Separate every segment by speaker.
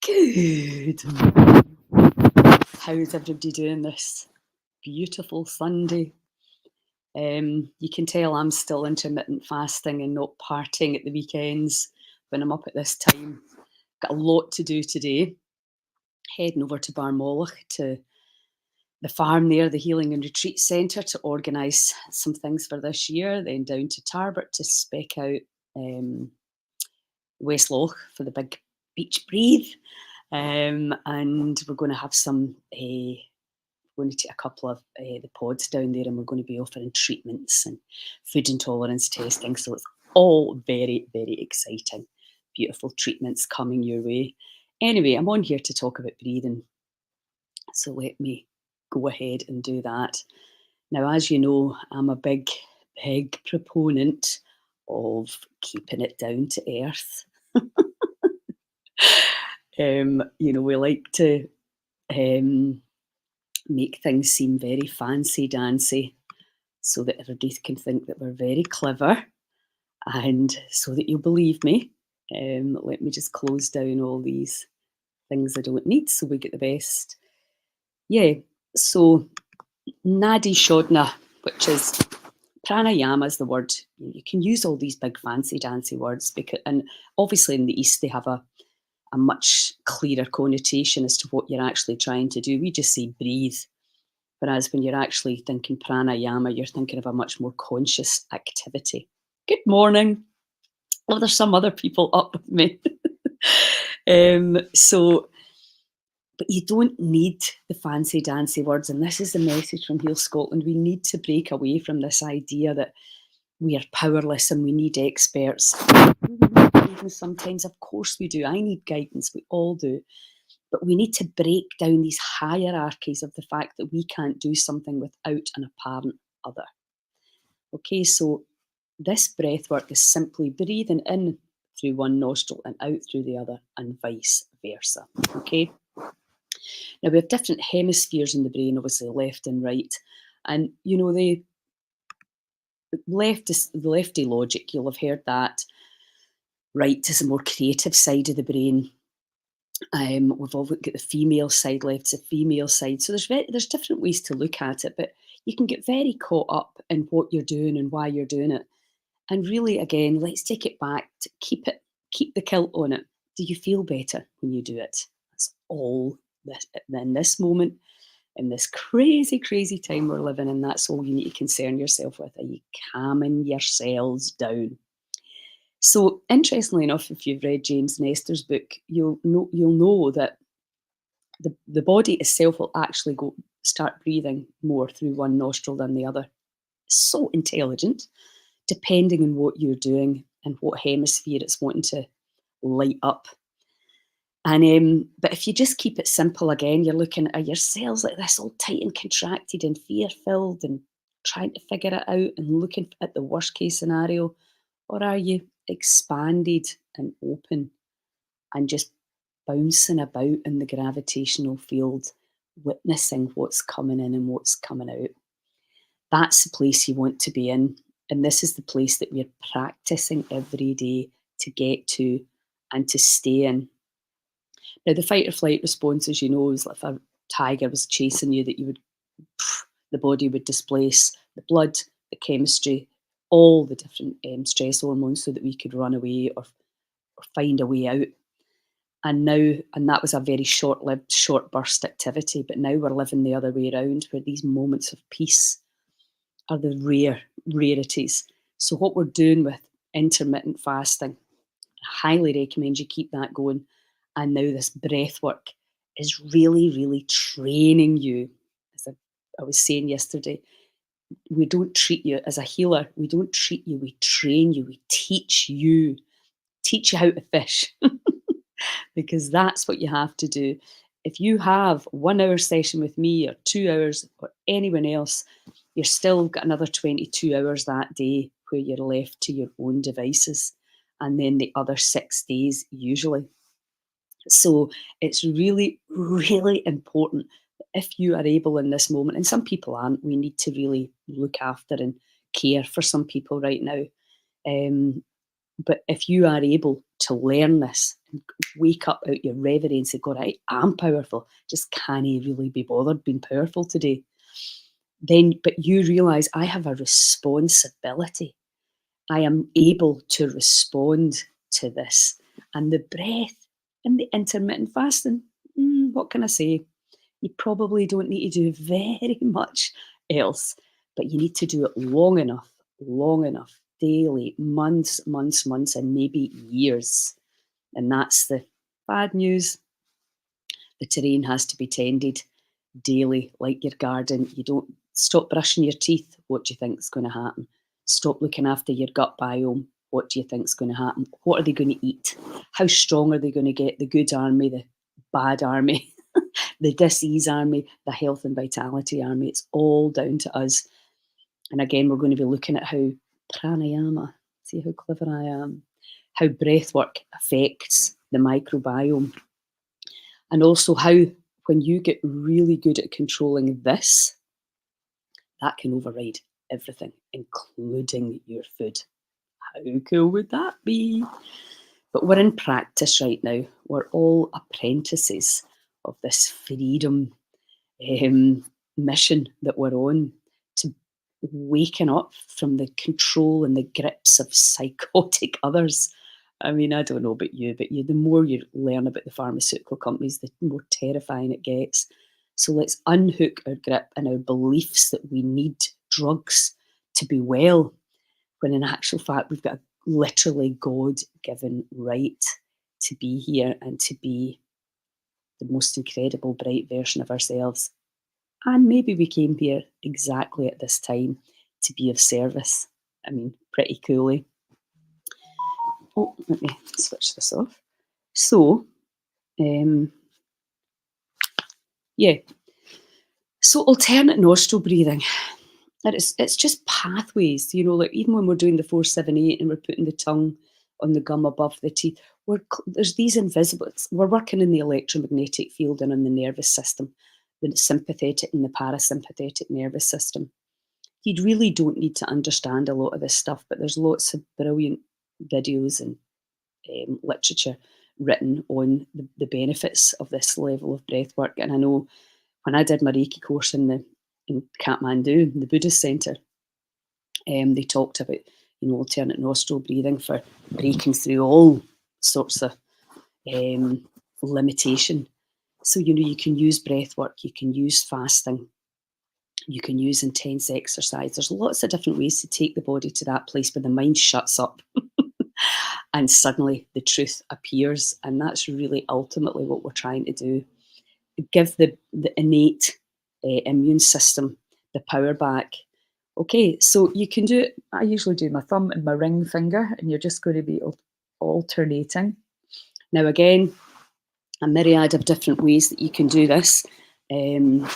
Speaker 1: Good morning. How's everybody doing this beautiful Sunday? You can tell I'm still intermittent fasting and not partying at the weekends when I'm up at this time. Got a lot to do today. Heading over to Barmolach to the farm there, the Healing and Retreat Centre, to organise some things for this year. Then down to Tarbert to spec out Westloch for the big beach breathe. And we're going to have some going to take a couple of the pods down there, and we're going to be offering treatments and food intolerance testing. So it's all very, very exciting. Beautiful treatments coming your way. Anyway, I'm on here to talk about breathing. So let me go ahead and do that. Now, as you know, I'm a big, big proponent of keeping it down to earth. We like to make things seem very fancy dancy so that everybody can think that we're very clever and so that you'll believe me. Let me just close down all these things I don't need so we get the best. Yeah, so Nadi Shodhana, which is pranayama is the word. You can use all these big fancy dancy words and obviously in the East they have a much clearer connotation as to what you're actually trying to do. We just say breathe. Whereas when you're actually thinking pranayama, you're thinking of a much more conscious activity. Good morning. Oh, there's some other people up with me. But you don't need the fancy dancy words. And this is the message from Heal Scotland. We need to break away from this idea that we are powerless and we need experts. Even sometimes, of course we do. I need guidance. We all do. But we need to break down these hierarchies of the fact that we can't do something without an apparent other. Okay, so this breath work is simply breathing in through one nostril and out through the other, and vice versa. Okay. Now we have different hemispheres in the brain, obviously left and right. And the lefty logic, you'll have heard that. Right is a more creative side of the brain. We've all got the female side, left's the female side. So there's different ways to look at it, but you can get very caught up in what you're doing and why you're doing it. And really, again, let's take it back to keep the kilt on it. Do you feel better when you do it? That's all in this moment, in this crazy, crazy time we're living in. That's all you need to concern yourself with. Are you calming yourselves down? So, interestingly enough, if you've read James Nestor's book, you'll know that the body itself will actually start breathing more through one nostril than the other. So intelligent, depending on what you're doing and what hemisphere it's wanting to light up. And but if you just keep it simple, again, you're looking at your cells like this, all tight and contracted and fear-filled and trying to figure it out and looking at the worst case scenario, or are you expanded and open and just bouncing about in the gravitational field, witnessing what's coming in and what's coming out? That's the place you want to be in. And this is the place that we're practicing every day to get to and to stay in. Now, the fight or flight response, as you know, is like if a tiger was chasing you, that the body would displace the blood, the chemistry, all the different stress hormones so that we could run away or find a way out. And that was a very short-lived, short burst activity. But now we're living the other way around, where these moments of peace are the rarities. So what we're doing with intermittent fasting, I highly recommend you keep that going. And now this breath work is really, really training you. As I was saying yesterday, we don't treat you as a healer. We don't treat you. We train you. We teach you how to fish. Because that's what you have to do. If you have 1 hour session with me or 2 hours or anyone else, you're still got another 22 hours that day where you're left to your own devices, and then the other 6 days usually. So it's really, really important that if you are able in this moment, and some people aren't, we need to really look after and care for some people right now. But if you are able to learn this wake up out your reverie and say, God, I am powerful. Just can't really be bothered being powerful today. Then, but you realize I have a responsibility. I am able to respond to this. And the breath and the intermittent fasting, what can I say? You probably don't need to do very much else, but you need to do it long enough, daily, months, months, months, and maybe years. And that's the bad news. The terrain has to be tended daily, like your garden. You don't stop brushing your teeth. What do you think is going to happen? Stop looking after your gut biome. What do you think is going to happen? What are they going to eat? How strong are they going to get? The good army, the bad army, the disease army, the health and vitality army. It's all down to us. And again, we're going to be looking at how pranayama, see how clever I am, how breath work affects the microbiome. And also how, when you get really good at controlling this, that can override everything, including your food. How cool would that be? But we're in practice right now. We're all apprentices of this freedom mission that we're on, to waking up from the control and the grips of psychotic others. I mean, I don't know about you, but the more you learn about the pharmaceutical companies, the more terrifying it gets. So let's unhook our grip and our beliefs that we need drugs to be well, when in actual fact we've got a literally God-given right to be here and to be the most incredible, bright version of ourselves. And maybe we came here exactly at this time to be of service. I mean, pretty coolly. Oh, let me switch this off. So, yeah. So alternate nostril breathing. And it's just pathways, like even when we're doing the 478 and we're putting the tongue on the gum above the teeth, there's these invisible, we're working in the electromagnetic field and in the nervous system, the sympathetic and the parasympathetic nervous system. You really don't need to understand a lot of this stuff, but there's lots of brilliant videos and literature written on the benefits of this level of breath work. And I know when I did my Reiki course in Kathmandu, in the Buddhist centre, they talked about alternate nostril breathing for breaking through all sorts of limitation. So you can use breath work, you can use fasting, you can use intense exercise. There's lots of different ways to take the body to that place where the mind shuts up and suddenly the truth appears. And that's really ultimately what we're trying to do. Give the innate immune system the power back. Okay, so you can do it. I usually do my thumb and my ring finger, and you're just going to be alternating. Now, again, a myriad of different ways that you can do this in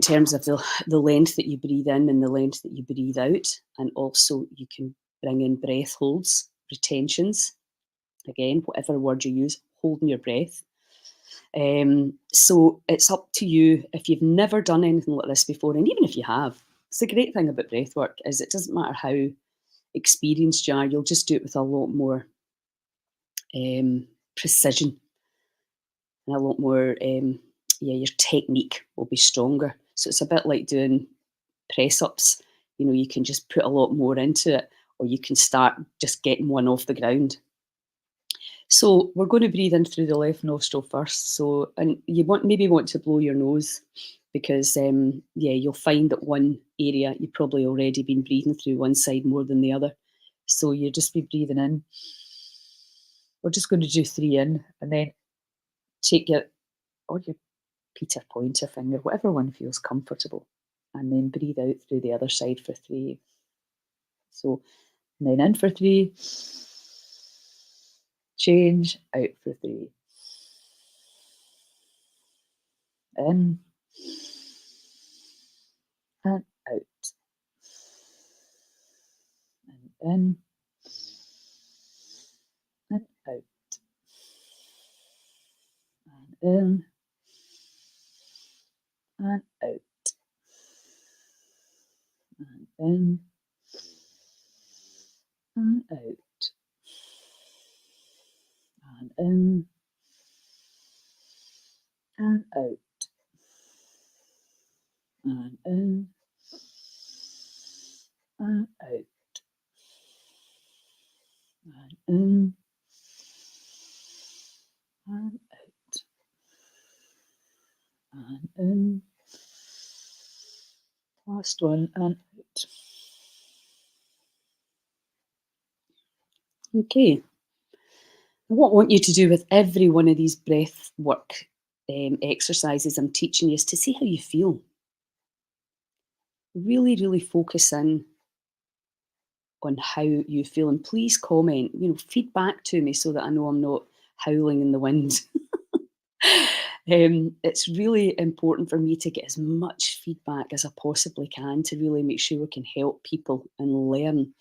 Speaker 1: terms of the length that you breathe in and the length that you breathe out. And also, you can bring in breath holds, retentions. Again, whatever word you use, holding your breath. So it's up to you. If you've never done anything like this before, and even if you have, it's the great thing about breath work is it doesn't matter how experienced you are, you'll just do it with a lot more precision and a lot more, your technique will be stronger. So it's a bit like doing press ups. You can just put a lot more into it, or you can start just getting one off the ground. So we're going to breathe in through the left nostril first. So, and you maybe want to blow your nose because, you'll find that one area you've probably already been breathing through one side more than the other. So you just be breathing in. We're just going to do 3 in, and then take your Peter pointer finger, whatever one feels comfortable, and then breathe out through the other side for 3. So, and then in for 3. Change, out for 3. In and out. And in and out. And in and out. And in and out. And in and out, and in and out, and in and out, and in. Last one and out. Okay. What I want you to do with every one of these breath work exercises I'm teaching you is to see how you feel. Really, really focus in on how you feel, and please comment, feedback to me so that I know I'm not howling in the wind. It's really important for me to get as much feedback as I possibly can to really make sure we can help people and learn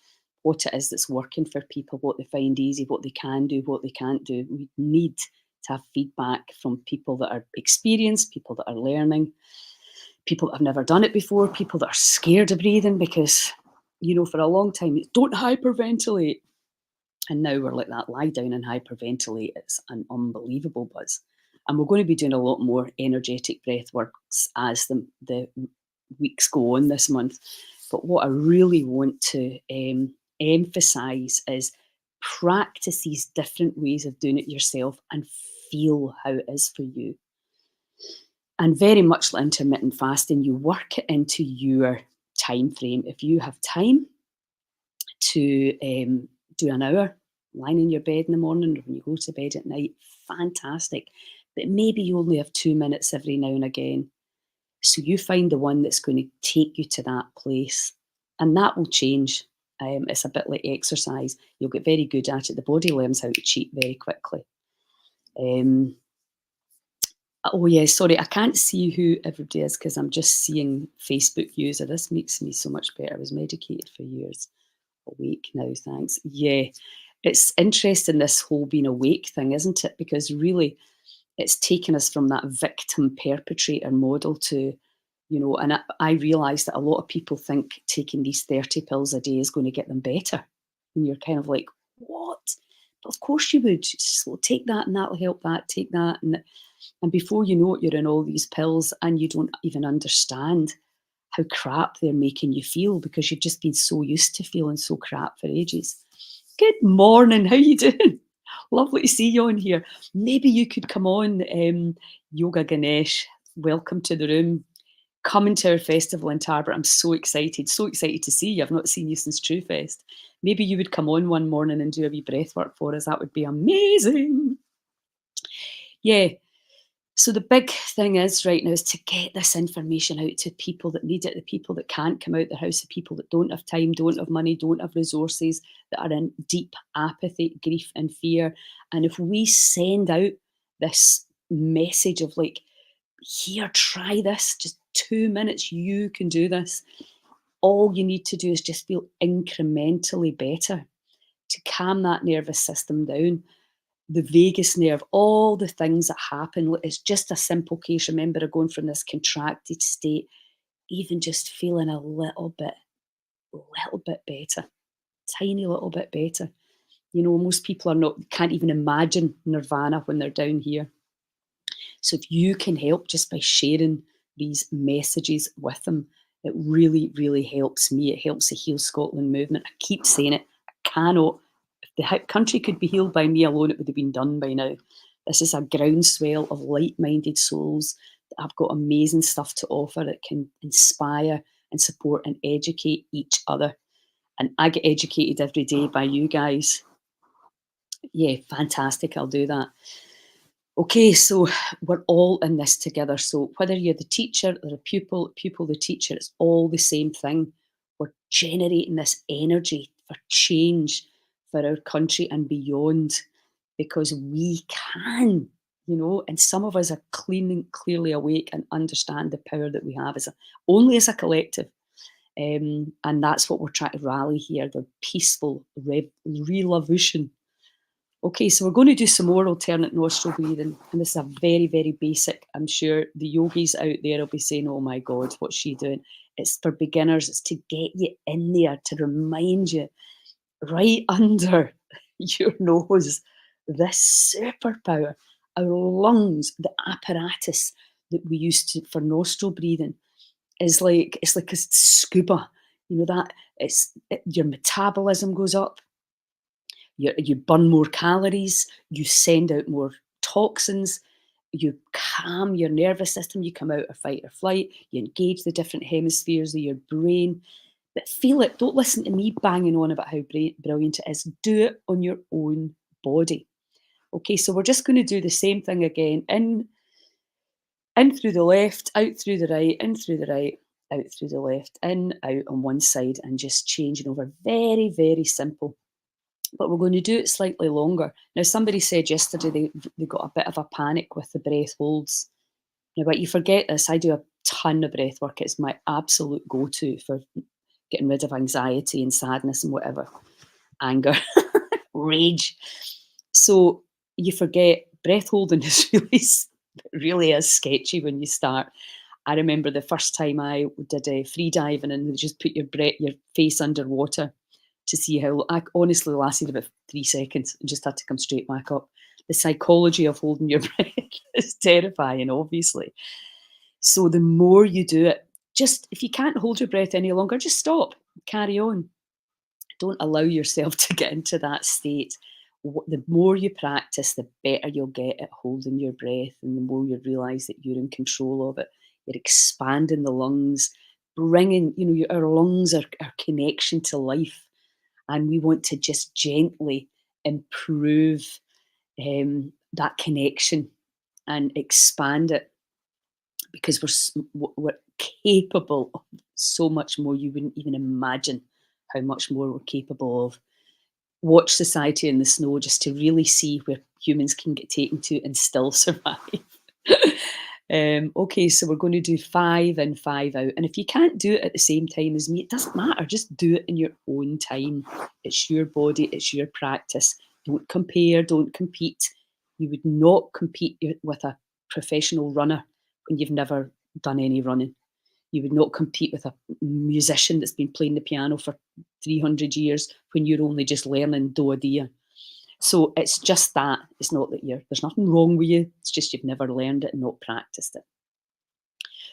Speaker 1: what it is that's working for people, what they find easy, what they can do, what they can't do. We need to have feedback from people that are experienced, people that are learning, people that have never done it before, people that are scared of breathing because, for a long time, it's don't hyperventilate. And now we're like that, lie down and hyperventilate. It's an unbelievable buzz. And we're going to be doing a lot more energetic breath works as the weeks go on this month. But what I really want to emphasize is practice these different ways of doing it yourself and feel how it is for you. And very much like intermittent fasting, you work it into your time frame. If you have time to do an hour lying in your bed in the morning or when you go to bed at night, fantastic. But maybe you only have 2 minutes every now and again. So you find the one that's going to take you to that place, and that will change. It's a bit like exercise. You'll get very good at it. The body learns how to cheat very quickly. Um, oh, yeah, sorry, I can't see who everybody is because I'm just seeing Facebook user. This makes me so much better. I was medicated for years. Awake now, thanks. Yeah, it's interesting, this whole being awake thing, isn't it? Because really, it's taken us from that victim perpetrator model to, and I realised that a lot of people think taking these 30 pills a day is going to get them better. And you're kind of like, what? But of course you would. Just, well, take that and that'll help that, take that. And before you know it, you're in all these pills and you don't even understand how crap they're making you feel because you've just been so used to feeling so crap for ages. Good morning, how you doing? Lovely to see you on here. Maybe you could come on, Yoga Ganesh. Welcome to the room. Coming to our festival in Tarbert. I'm so excited to see you. I've not seen you since True Fest. Maybe you would come on one morning and do a wee breath work for us. That would be amazing. Yeah, so the big thing is right now is to get this information out to people that need it, the people that can't come out their house, the people that don't have time, don't have money, don't have resources, that are in deep apathy, grief and fear. And if we send out this message of like, here, try this, just 2 minutes, you can do this. All you need to do is just feel incrementally better to calm that nervous system down, the vagus nerve, all the things that happen. It's just a simple case, remember, of going from this contracted state, even just feeling a little bit better, tiny little bit better. Most people can't even imagine nirvana when they're down here. So if you can help just by sharing these messages with them, it really, really helps me. It helps the Heal Scotland movement. I keep saying it. I cannot. If the country could be healed by me alone, it would have been done by now. This is a groundswell of like-minded souls that have got amazing stuff to offer that can inspire and support and educate each other. And I get educated every day by you guys. Yeah, fantastic. I'll do that. Okay, so we're all in this together. So whether you're the teacher or a pupil, pupil the teacher, it's all the same thing. We're generating this energy for change for our country and beyond because we can, and some of us are clearly awake and understand the power that we have only as a collective. And that's what we're trying to rally here, the peaceful revolution. Okay, so we're going to do some more alternate nostril breathing, and this is a very, very basic. I'm sure the yogis out there will be saying, oh my God, what's she doing? It's for beginners. It's to get you in there, to remind you right under your nose This superpower, our lungs, the apparatus that we use for nostril breathing is like it's like a scuba. You know that your metabolism goes up, you burn more calories, you send out more toxins, you calm your nervous system, you come out of fight or flight, you engage the different hemispheres of your brain. But feel it. Don't listen to me banging on about how brilliant it is. Do it on your own body. Okay, so we're just going to do the same thing again. In through the left, out through the right, in through the right, out through the left, in, out on one side, and just changing over. Very, very simple. But we're going to do it slightly longer. Now, somebody said yesterday they got a bit of a panic with the breath holds. Now, but you forget this. I do a ton of breath work. It's my absolute go-to for getting rid of anxiety and sadness and whatever, anger, rage. So you forget breath holding is really is sketchy when you start. I remember the first time I did a free diving and they just put your face underwater to see how I honestly lasted about 3 seconds and just had to come straight back up. The psychology of holding your breath is terrifying, obviously. So the more you do it, just if you can't hold your breath any longer, just stop, carry on. Don't allow yourself to get into that state. The more you practice, the better you'll get at holding your breath, and the more you realize that you're in control of it. You're expanding the lungs, bringing, our lungs are our connection to life, and we want to just gently improve that connection and expand it because we're capable of so much more. You wouldn't even imagine how much more we're capable of. Watch Society in the Snow just to really see where humans can get taken to and still survive. Okay, so we're going to do 5 in, 5 out. And if you can't do it at the same time as me, it doesn't matter. Just do it in your own time. It's your body, it's your practice. Don't compare, don't compete. You would not compete with a professional runner when you've never done any running. You would not compete with a musician that's been playing the piano for 300 years when you're only just learning do a dia. So it's just that. It's not that there's nothing wrong with you. It's just you've never learned it and not practiced it.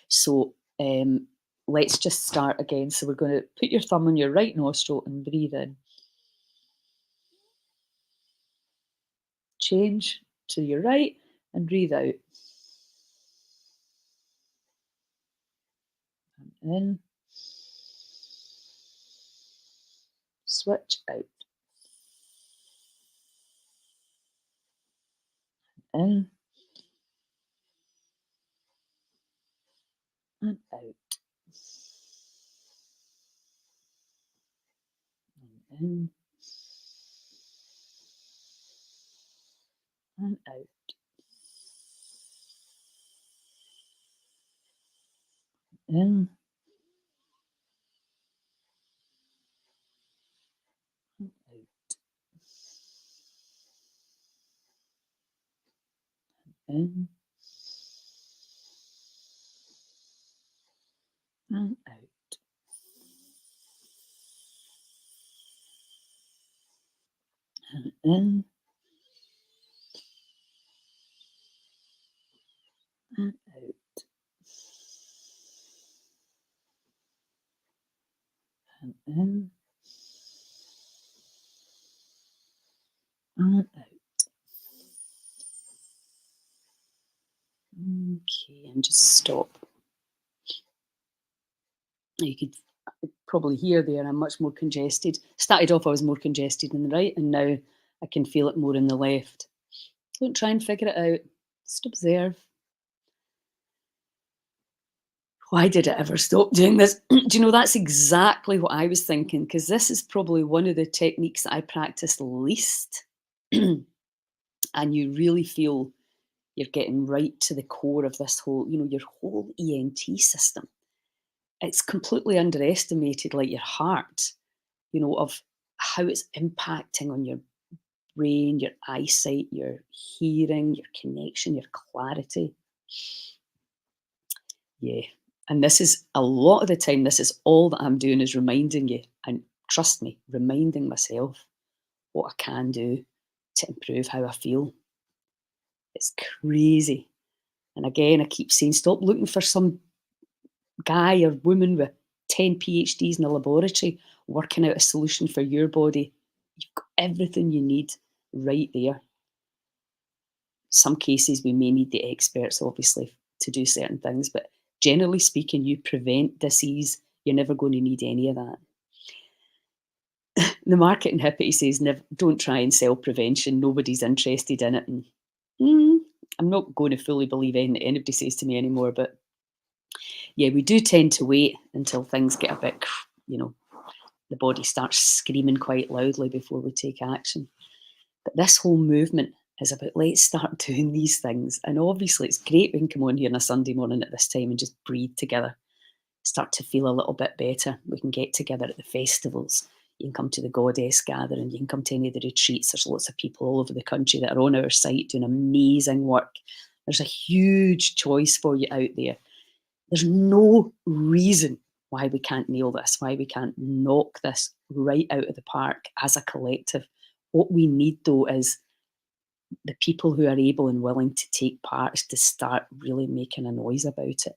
Speaker 1: So let's just start again. So we're going to put your thumb on your right nostril and breathe in. Change to your right and breathe out. In. Switch out. In and out. In and out. In and out. In and out. And in and out. And in and out. Okay, and just stop. You could probably hear there I'm much more congested. Started off I was more congested in the right, and now I can feel it more in the left. Don't try and figure it out. Just observe. Why did I ever stop doing this? Do you know that's exactly what I was thinking? Because this is probably one of the techniques that I practice least. And you really feel you're getting right to the core of this whole, your whole ENT system. It's completely underestimated, like your heart, of how it's impacting on your brain, your eyesight, your hearing, your connection, your clarity. Yeah. And this is a lot of the time, this is all that I'm doing is reminding you. And trust me, reminding myself what I can do. to improve how I feel. It's crazy. And again, I keep saying, stop looking for some guy or woman with 10 PhDs in a laboratory working out a solution for your body. You've got everything you need right there. Some cases we may need the experts, obviously, to do certain things, but generally speaking, you prevent disease. You're never going to need any of that. The marketing hippie says, never, don't try and sell prevention. Nobody's interested in it. And mm, I'm not going to fully believe anything that anybody says to me anymore, but yeah, we do tend to wait until things get a bit, you know, the body starts screaming quite loudly before we take action. But this whole movement is about let's start doing these things. And obviously, it's great we can come on here on a Sunday morning at this time and just breathe together, start to feel a little bit better. We can get together at the festivals. You can come to the Goddess Gathering. You can come to any of the retreats. There's lots of people all over the country that are on our site doing amazing work. There's a huge choice for you out there. There's no reason why we can't nail this, why we can't knock this right out of the park as a collective. What we need, though, is the people who are able and willing to take part to start really making a noise about it.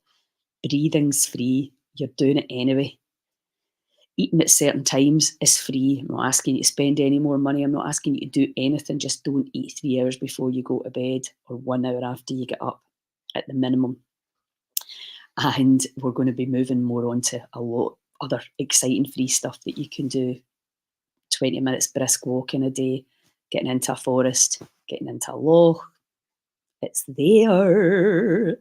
Speaker 1: Breathing's free. You're doing it anyway. Eating at certain times is free. I'm not asking you to spend any more money. I'm not asking you to do anything. Just don't eat 3 hours before you go to bed or 1 hour after you get up at the minimum. And we're going to be moving more on to a lot other exciting free stuff that you can do. 20 minutes brisk walking a day, getting into a forest, getting into a loch. It's there.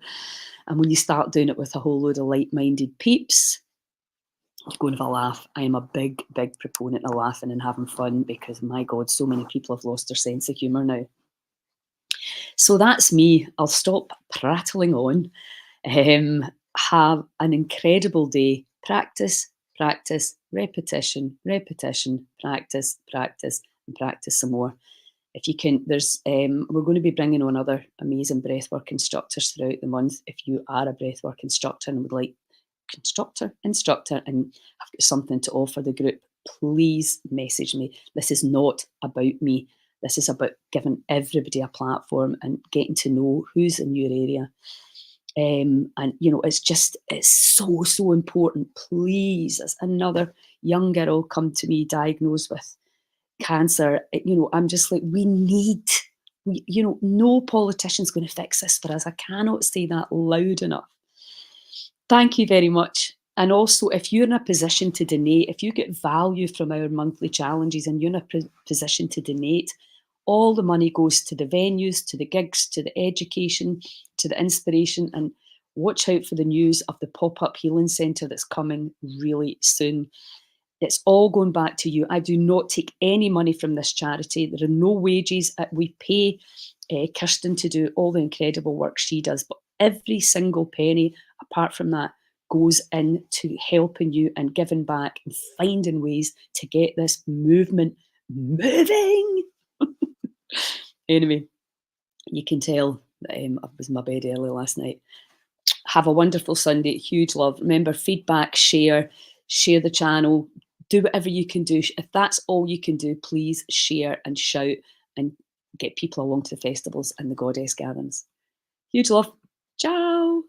Speaker 1: And when you start doing it with a whole load of like-minded peeps, you're going to have a laugh. I am a big, big proponent of laughing and having fun because, my God, so many people have lost their sense of humour now. So that's me. I'll stop prattling on. Have an incredible day. Practice, practice, repetition, repetition, practice, practice, and practice some more. If you can, we're going to be bringing on other amazing breathwork instructors throughout the month. If you are a breathwork instructor and would like instructor, and have got something to offer the group, please message me. This is not about me. This is about giving everybody a platform and getting to know who's in your area. And it's so important. Please, as another young girl come to me diagnosed with cancer, I'm just like, no politician's going to fix this for us. I cannot say that loud enough. Thank you very much. And also, if you're in a position to donate, if you get value from our monthly challenges and you're in a position to donate, all the money goes to the venues, to the gigs, to the education, to the inspiration. And watch out for the news of the pop-up healing centre that's coming really soon. It's all going back to you. I do not take any money from this charity. There are no wages. We pay Kirsten to do all the incredible work she does, but every single penny, apart from that, goes into helping you and giving back and finding ways to get this movement moving. Anyway, you can tell that I was in my bed early last night. Have a wonderful Sunday. Huge love. Remember, feedback, share the channel, do whatever you can do. If that's all you can do, please share and shout and get people along to the festivals and the Goddess Gatherings. Huge love. Ciao.